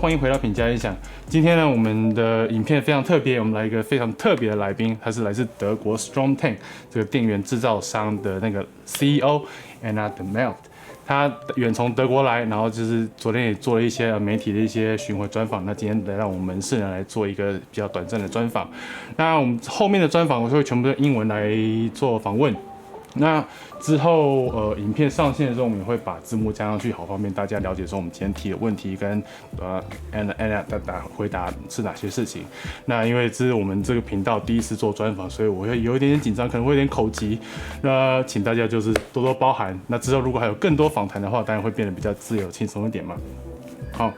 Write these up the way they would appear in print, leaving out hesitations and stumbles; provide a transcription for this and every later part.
欢迎回到品嘉音响。今天呢，我们的影片非常特别，我们来一个非常特别的来宾，他是来自德国 Stromtank 这个电源制造商的那个 CEO Annet Dehmel。他远从德国来，然后就是昨天也做了一些媒体的一些巡回专访。那今天来到我们门市呢，来做一个比较短暂的专访。那我们后面的专访我会全部用英文来做访问。那之后影片上线的时候，我们也会把字幕加上去，好方便大家了解说我们今天提的问题跟Annet 回答是哪些事情。那因为这是我们这个频道第一次做专访，所以我会有一点点紧张，可能会有点口急。那请大家就是多多包涵。那之后如果还有更多访谈的话，当然会变得比较自由轻松一点嘛。好，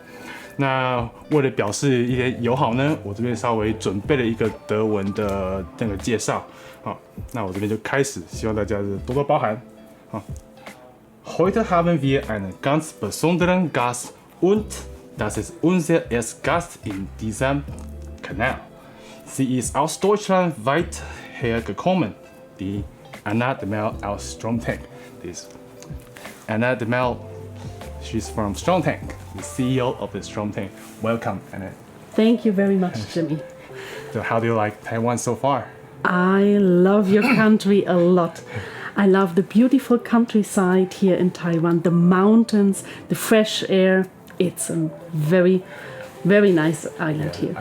那为了表示一些友好呢，我这边稍微准备了一个德文的那个介绍。好，那我这边就开始，希望大家多多包涵。好 ，Heute haben wir einen ganz besonderen Gast und das ist unser erster Gast in diesem Kanal. Sie ist aus Deutschland weit hergekommen, die Annet Dehmel aus Stromtank. This Annet Dehmel, she's from Stromtank, the CEO of the Stromtank. Welcome, Annet. Thank you very much, Jimmy. So how do you like Taiwan so far? I love your country a lot. I love the beautiful countryside here in Taiwan, the mountains, the fresh air. It's a very, very nice island here.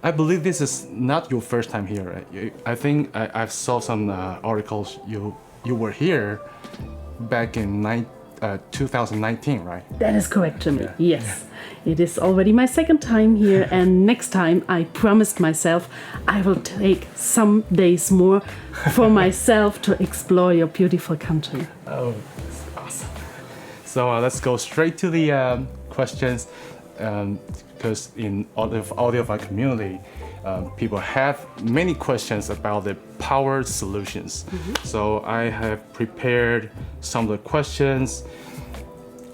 I believe this is not your first time here, right? I think I saw some articles you were here back in 2019, right? That is correct, Jimmy. Yes. It is already my second time here, and next time I promised myself I will take some days more for myself to explore your beautiful country. Oh, that's awesome. So let's go straight to the questions, because in audiophile community, people have many questions about the power solutions. So I have prepared some of the questions.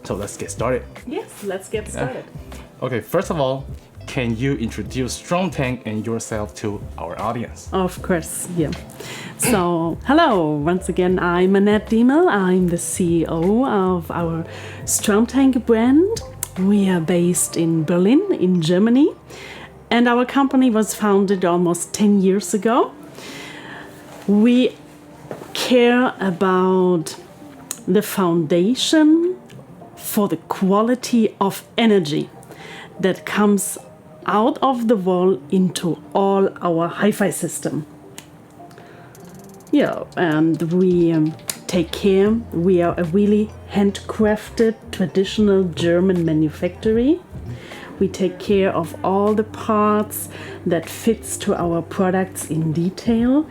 So let's get started. Yes, let's get started. Okay, first of all, can you introduce Stromtank and yourself to our audience? Of course, yeah. So, hello, once again, I'm Annet Dehmel. I'm the CEO of our Stromtank brand. We are based in Berlin, in Germany, and our company was founded almost 10 years ago. We care about the foundation for the quality of energy that comes out of the wall into all our hi-fi system. Yeah, and we take care. We are a really handcrafted, traditional German manufactory. We take care of all the parts that fits to our products in detail,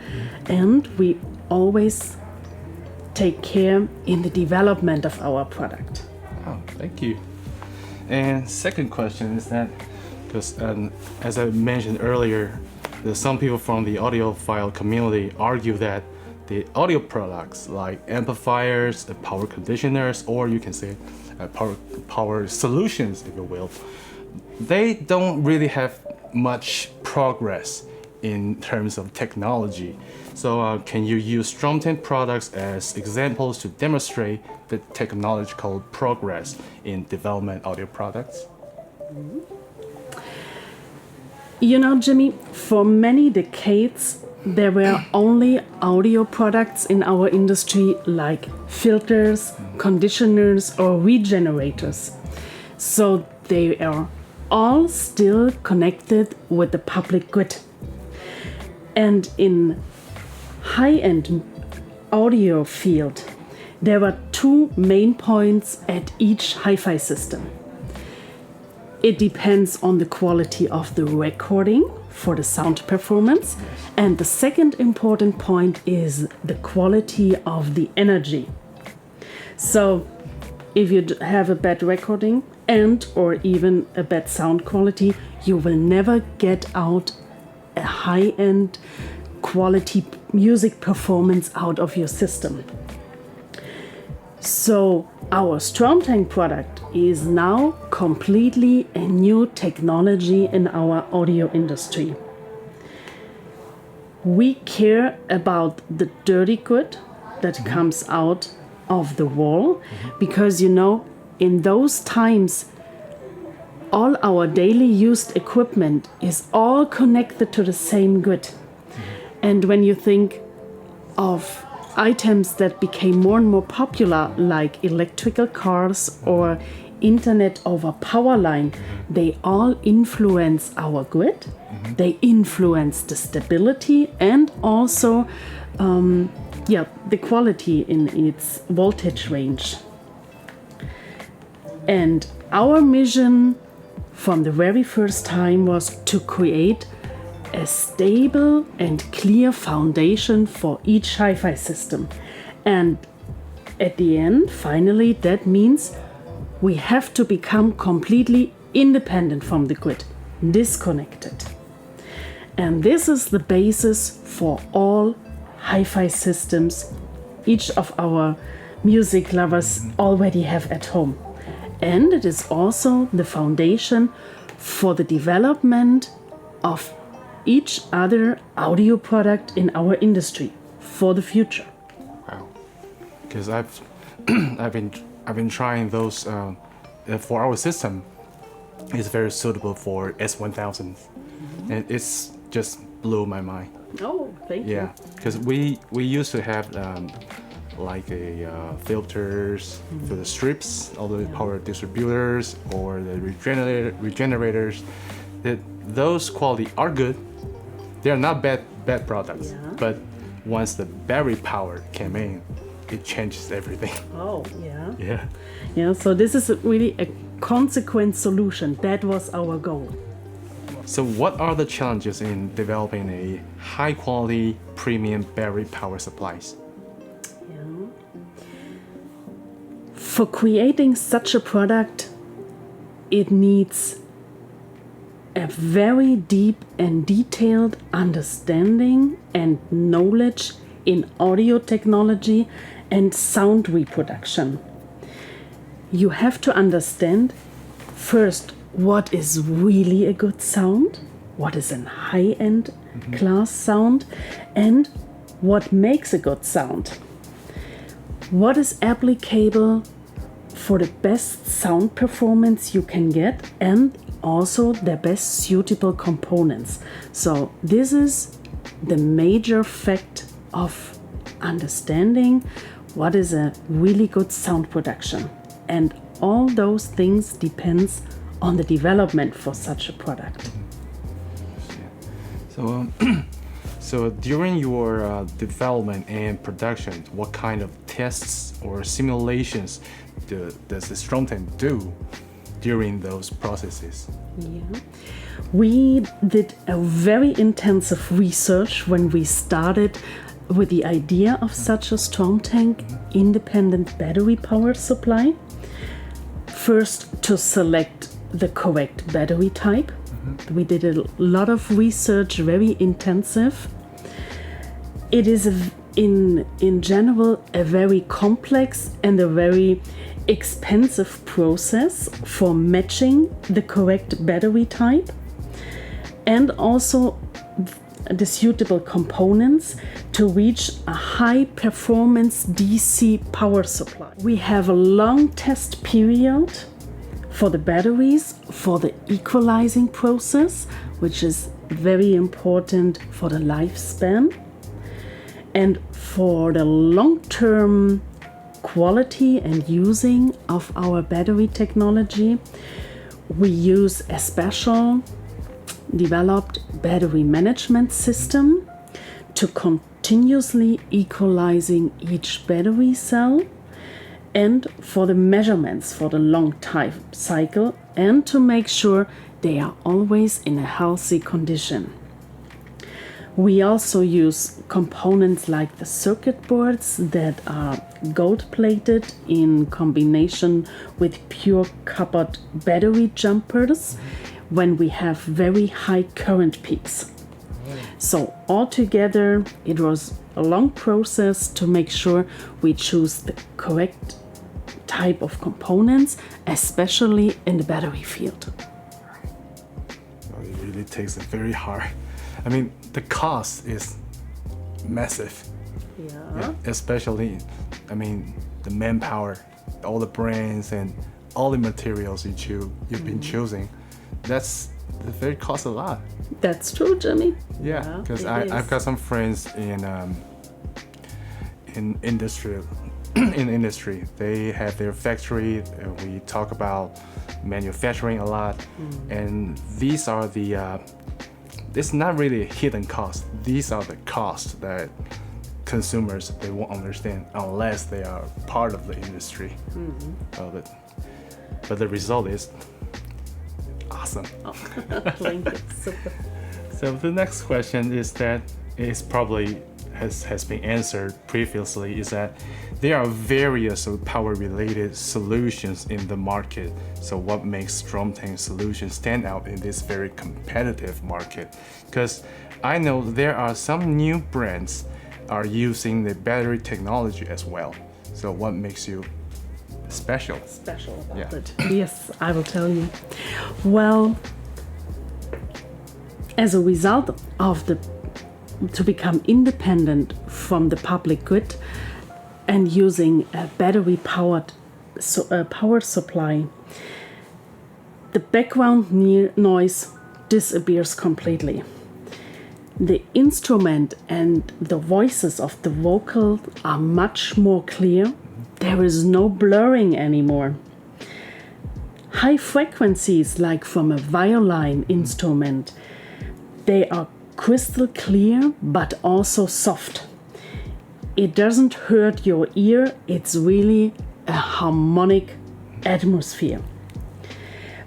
and we always take care in the development of our product. Oh, thank you. And second question is that, because as I mentioned earlier, there's some people from the audiophile community argue that the audio products like amplifiers, power conditioners, or you can say power solutions, if you will, they don't really have much progress in terms of technology. So can you use Stromtank products as examples to demonstrate the technological progress in development audio products? You know, Jimmy, for many decades, there were only audio products in our industry like filters, conditioners, or regenerators. So they are all still connected with the public grid. And in high-end audio field, there are two main points at each hi-fi system. It depends on the quality of the recording for the sound performance, and the second important point is the quality of the energy. So if you have a bad recording and or even a bad sound quality, you will never get out a high-end quality music performance out of your system. So our Stromtank product is now completely a new technology in our audio industry. We care about the dirty good that comes out of the wall, because you know, in those times all our daily used equipment is all connected to the same grid. And when you think of items that became more and more popular, like electrical cars or internet over power line, they all influence our grid. They influence the stability and also the quality in its voltage range. And our mission from the very first time was to create a stable and clear foundation for each hi-fi system. And at the end, finally, that means we have to become completely independent from the grid, disconnected. And this is the basis for all hi-fi systems each of our music lovers already have at home. And it is also the foundation for the development of each other audio product in our industry for the future. Wow, because I've been trying those for our system. It's very suitable for S1000, and it's just blew my mind. Oh, thank you. Yeah, because we used to have like filters for the strips, all the power distributors or the regenerators. Those quality are good. They are not bad products, but once the battery power came in, it changes everything. Oh, yeah. Yeah. Yeah, so this is really a consequent solution. That was our goal. So what are the challenges in developing a high quality premium battery power supplies? For creating such a product, it needs a very deep and detailed understanding and knowledge in audio technology and sound reproduction. You have to understand first what is really a good sound, what is a high-end class sound, and what makes a good sound. What is applicable for the best sound performance you can get, and also the best suitable components. So this is the major fact of understanding what is a really good sound production. And all those things depends on the development for such a product. So during your development and production, what kind of tests or simulations does the Stromtank do during those processes? Yeah. We did a very intensive research when we started with the idea of such a Stromtank independent battery power supply. First, to select the correct battery type. We did a lot of research, very intensive. It is in general a very complex and a very expensive process for matching the correct battery type and also the suitable components to reach a high performance DC power supply. We have a long test period for the batteries, for the equalizing process, which is very important for the lifespan, and for the long-term quality and using of our battery technology, we use a special developed battery management system to continuously equalizing each battery cell, and for the measurements for the long time cycle, and to make sure they are always in a healthy condition. We also use components like the circuit boards that are gold plated in combination with pure copper battery jumpers when we have very high current peaks. So altogether it was a long process to make sure we choose the correct type of components, especially in the battery field. It really takes it very hard. I mean, the cost is massive. Yeah, especially, I mean, the manpower, all the brands and all the materials you've been choosing. that's very cost a lot. That's true, Jimmy. Yeah, because I've got some friends in industry. In industry, they have their factory. And we talk about manufacturing a lot, and these are the. It's not really a hidden cost. These are the costs that consumers they won't understand unless they are part of the industry of it. But the result is awesome. Oh, thank you. Super. So the next question is that is probably has been answered previously, is that there are various power related solutions in the market. So what makes Stromtank solution stand out in this very competitive market? Because I know there are some new brands are using the battery technology as well. So what makes you special About it? Yes, I will tell you. Well, as a result of to become independent from the public grid and using a battery powered power supply, the background noise disappears completely. The instrument and the voices of the vocal are much more clear. There is no blurring anymore. High frequencies, like from a violin instrument, they are crystal clear but also soft. It doesn't hurt your ear, it's really a harmonic atmosphere.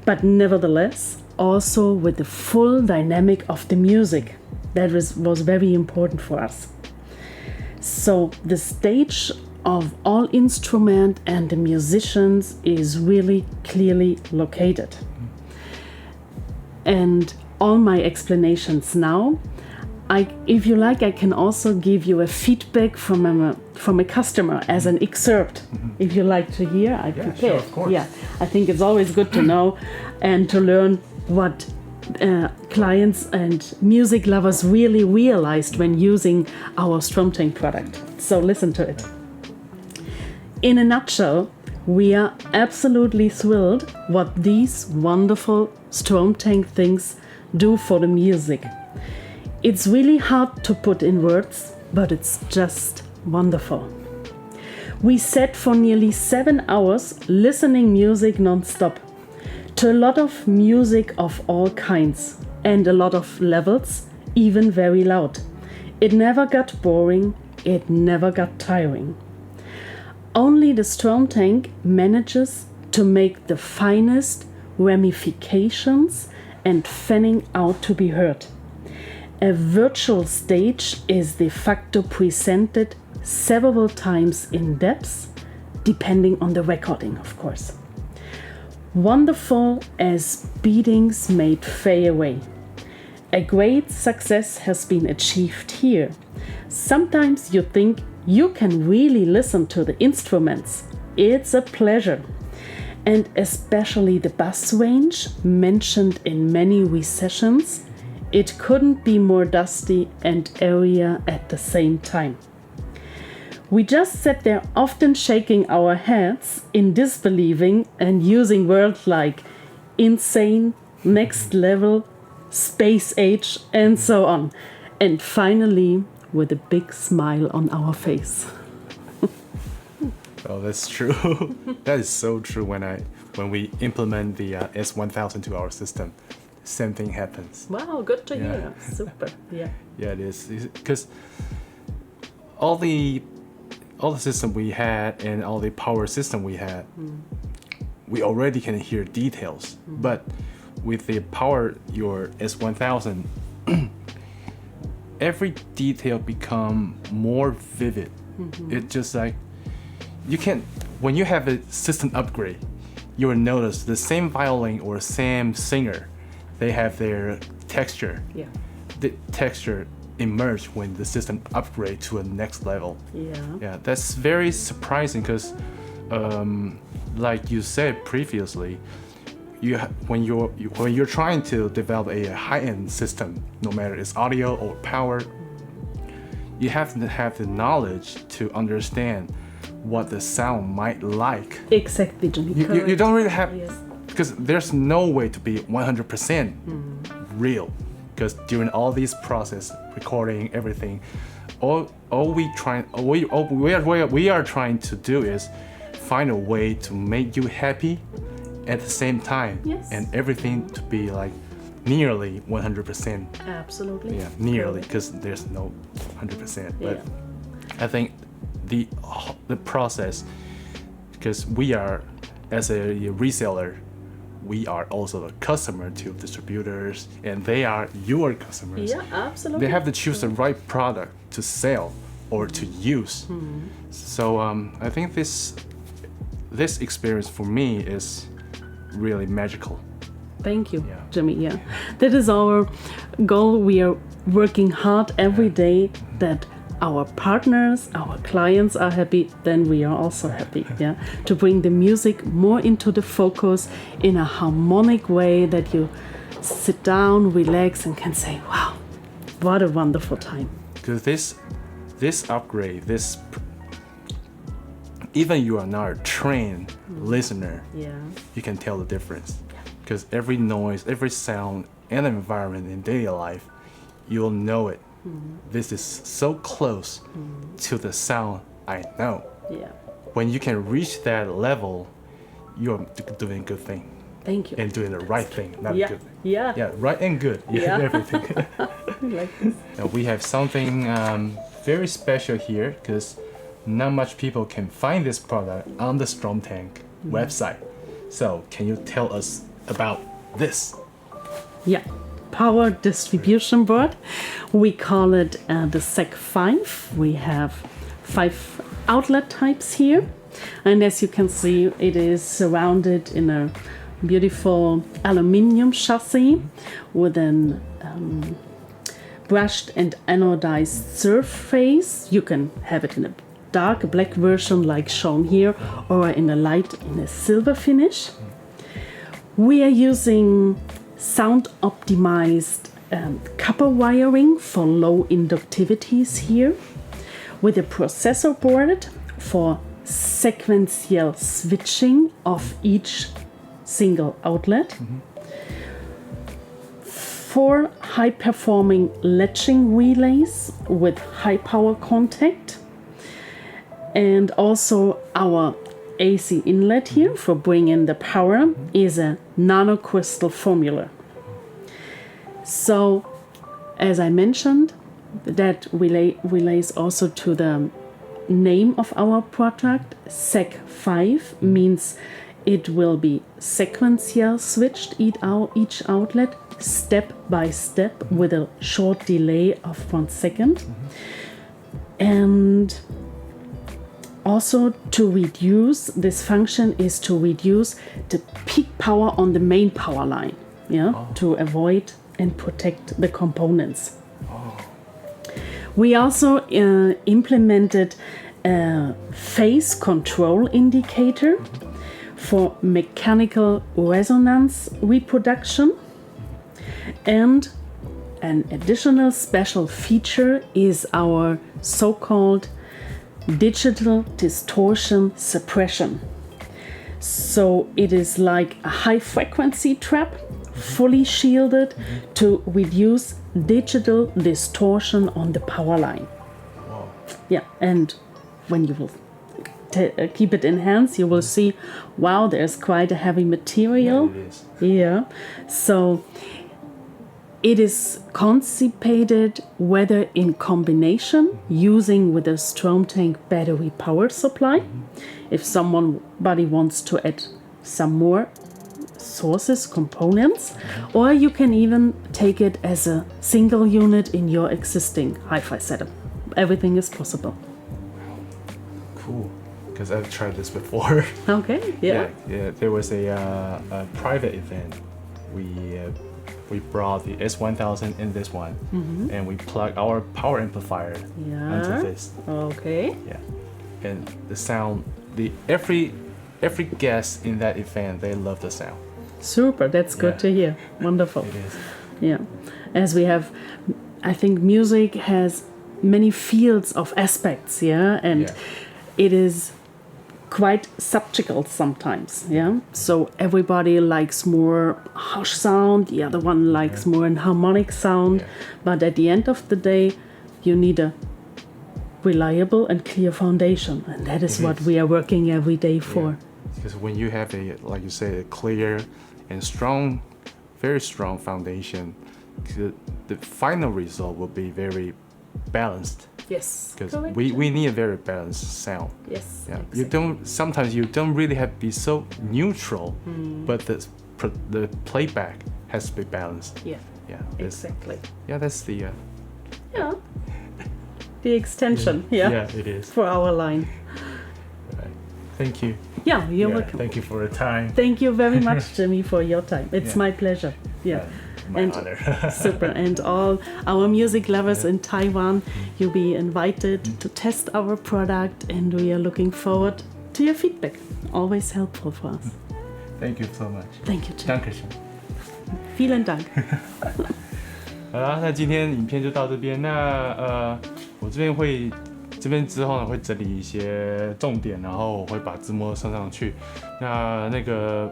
But nevertheless, also with the full dynamic of the music. That was very important for us. So the stage of all instrument and the musicians is really clearly located. And all my explanations now, if you like, I can also give you a feedback from a customer as an excerpt. If you like to hear, I prepared. Sure, of course. Yeah, I think it's always good to know and to learn what clients and music lovers really realized when using our Stromtank product. So listen to it. In a nutshell, we are absolutely thrilled what these wonderful Stromtank things do for the music. It's really hard to put in words, but it's just wonderful. We sat for nearly 7 hours listening music non-stop to a lot of music of all kinds and a lot of levels, even very loud. It never got boring, it never got tiring. Only the Stromtank manages to make the finest ramifications and fanning out to be heard. A virtual stage is de facto presented several times in depth, depending on the recording, of course. Wonderful as beatings made fade away. A great success has been achieved here. Sometimes you think you can really listen to the instruments. It's a pleasure. And especially the bass range, mentioned in many recessions, it couldn't be more dusty and area at the same time. We just sat there often shaking our heads in disbelieving and using words like insane, next level, space age, and so on. And finally, with a big smile on our face. Oh, that's true. That is so true. When we implement the S1000 to our system, same thing happens. Wow, good to hear. Super. Yeah. Yeah, it is, because all the system we had and all the power system we had, we already can hear details. But with the power, your S1000, every detail become more vivid. It's just like you can, when you have a system upgrade, you will notice the same violin or same singer, they have their texture. Yeah. The texture emerge when the system upgrade to a next level. Yeah, that's very surprising because, like you said previously, when you're trying to develop a high-end system, no matter it's audio or power, you have to have the knowledge to understand what the sound might like. Exactly, Jimmy. You don't really have, because there's no way to be 100% real, because during all these process, recording everything, all we are trying to do is find a way to make you happy at the same time, Yes. and everything to be like nearly 100%. Absolutely. Yeah, nearly, because there's no 100%. But I think the process, because we are, as a reseller, we are also a customer to distributors, and they are your customers. Yeah, absolutely. They have to choose the right product to sell or to use. So I think this experience for me is really magical. Thank you, Yeah. Jimmy. Yeah, that is our goal. We are working hard every day that our partners, our clients are happy, then we are also happy. Yeah, to bring the music more into the focus in a harmonic way that you sit down, relax, and can say, "Wow, what a wonderful time." Because this upgrade, even you are not a trained listener, Yeah. you can tell the difference. Because every noise, every sound, and environment in daily life, you'll know it. This is so close to the sound I know. Yeah. When you can reach that level, you're doing a good thing Thank you. and doing the right thing, not Yeah. a good thing. Yeah. Yeah, right and good. Yeah. Everything. Like this. Now we have something very special here, because not much people can find this product on the Stromtank website. So can you tell us about this? Yeah, power distribution board. We call it the SEQ5. We have 5 outlet types here. And as you can see, it is surrounded in a beautiful aluminium chassis with an brushed and anodized surface. You can have it in a dark black version like shown here, or in a silver finish. We are using sound optimized copper wiring for low inductivities here, with a processor board for sequential switching of each single outlet. 4 high performing latching relays with high power contact, and also our AC inlet here for bringing the power is a nanocrystal formula. So, as I mentioned, that relates also to the name of our product. SEQ5 means it will be sequential switched each outlet step by step with a short delay of 1 second. And also to reduce, this function is to reduce the peak power on the main power line, to avoid and protect the components. We also implemented a phase control indicator for mechanical resonance reproduction, and an additional special feature is our so-called digital distortion suppression. So it is like a high frequency trap, fully shielded to reduce digital distortion on the power line. Wow. Yeah, and when you will keep it in hands, you will see, wow, there's quite a heavy material. Yeah, it is. Yeah, so it is contemplated whether in combination using with a Stromtank battery power supply, if somebody wants to add some more sources, components, or you can even take it as a single unit in your existing hi-fi setup. Everything is possible. Cool. Because I've tried this before. Okay, yeah. Yeah. There was a private event. We brought the S1000 in this one, and we plug our power amplifier onto this. Okay. Yeah, and the sound, every guest in that event, they love the sound. Super, that's good Yeah. to hear. Wonderful. It is. Yeah. As we have, I think music has many fields of aspects, and Yeah. it is quite subjectal sometimes, yeah? So everybody likes more harsh sound, the other one likes more an harmonic sound, but at the end of the day, you need a reliable and clear foundation, and that is what we are working every day for. Because when you have a, like you say, a clear and strong, very strong foundation, the final result will be very balanced. Yes, because we need a very balanced sound. Yes, yeah. Exactly. Sometimes you don't really have to be so neutral, but the playback has to be balanced. Yeah, exactly. Yeah, that's the the extension. Yeah, it is for our line. Right. Thank you. Yeah, you're welcome. Thank you for your time. Thank you very much, Jimmy, for your time. It's my pleasure. Yeah. My honor. Super. And all our music lovers in Taiwan, you'll be invited to test our product, and we are looking forward to your feedback. Always helpful for us. Thank you so much. Thank you, Jimmy. Dankeschön. Vielen Dank. 好啦，那今天影片就到这边。那我这边之后呢会整理一些重点，然后我会把字幕上去。那个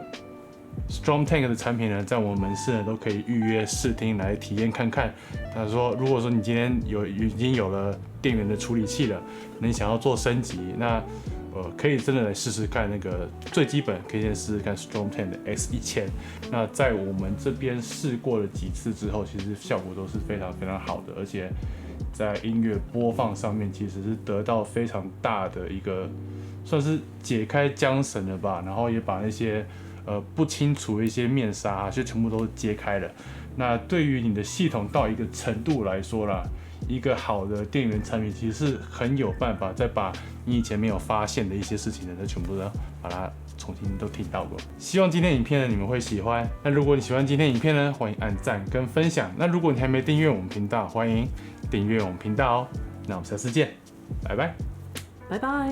Stromtank 的产品呢，在我们门市呢都可以预约试听来体验看看。他说，如果说你今天已经有了电源的处理器了，你想要做升级，那可以真的来试试看那个最基本，可以先试试看 Stromtank 的 S1000。那在我们这边试过了几次之后，其实效果都是非常非常好的，而且在音乐播放上面其实是得到非常大的一个，算是解开缰绳了吧，然后也把那些不清楚的一些面纱就全部都揭开了。那对于你的系统到一个程度来说啦，一个好的电源产品其实是很有办法再把你以前没有发现的一些事情呢，全部都把它重新都听到过。希望今天影片呢你们会喜欢。那如果你喜欢今天影片呢，欢迎按赞跟分享。那如果你还没订阅我们频道，欢迎订阅我们频道哦。那我们下次见，拜拜，拜拜。